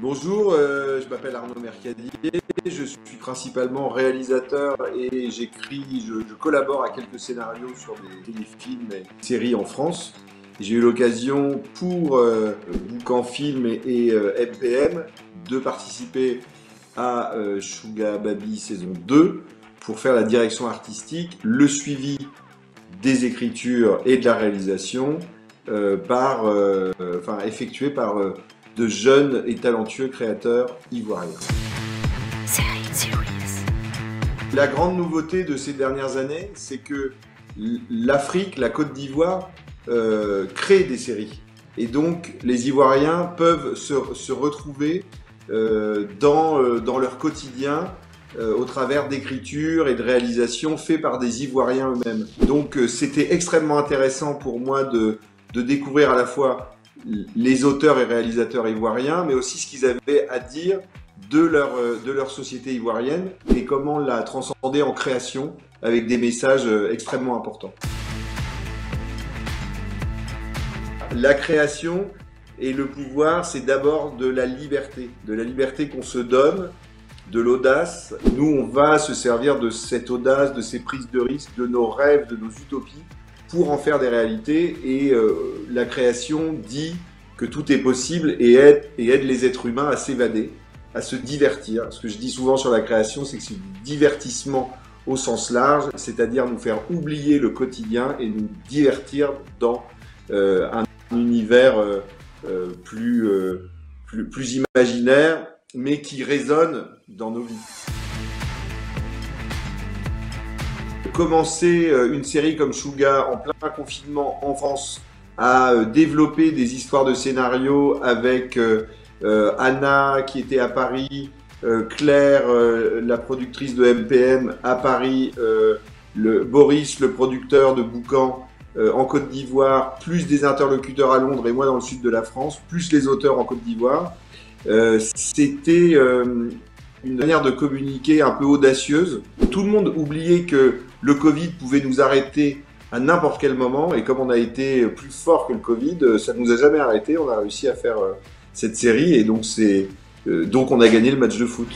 Bonjour, je m'appelle Arnaud Mercadier, je suis principalement réalisateur et je collabore à quelques scénarios sur des téléfilms et séries en France. J'ai eu l'occasion pour Boucan Film et MPM de participer à Shuga Baby saison 2 pour faire la direction artistique, le suivi des écritures et de la réalisation effectué par de jeunes et talentueux créateurs ivoiriens. La grande nouveauté de ces dernières années, c'est que l'Afrique, la Côte d'Ivoire, crée des séries. Et donc, les Ivoiriens peuvent se retrouver dans leur quotidien au travers d'écriture et de réalisations faites par des Ivoiriens eux-mêmes. Donc, c'était extrêmement intéressant pour moi de découvrir à la fois les auteurs et réalisateurs ivoiriens, mais aussi ce qu'ils avaient à dire de leur société ivoirienne et comment la transcender en création avec des messages extrêmement importants. La création et le pouvoir, c'est d'abord de la liberté qu'on se donne, de l'audace. Nous, on va se servir de cette audace, de ces prises de risques, de nos rêves, de nos utopies, pour en faire des réalités, et la création dit que tout est possible et aide les êtres humains à s'évader, à se divertir. Ce que je dis souvent sur la création, c'est que c'est du divertissement au sens large, c'est-à-dire nous faire oublier le quotidien et nous divertir dans un univers plus imaginaire, mais qui résonne dans nos vies. Commencer une série comme Shuga en plein confinement en France, à développer des histoires de scénarios avec Anna qui était à Paris, Claire, la productrice de MPM à Paris, Boris, le producteur de Boucan en Côte d'Ivoire, plus des interlocuteurs à Londres et moi dans le sud de la France, plus les auteurs en Côte d'Ivoire. C'était une manière de communiquer un peu audacieuse. Tout le monde oubliait que le Covid pouvait nous arrêter à n'importe quel moment, et comme on a été plus fort que le Covid, ça ne nous a jamais arrêté. On a réussi à faire cette série, et donc on a gagné le match de foot.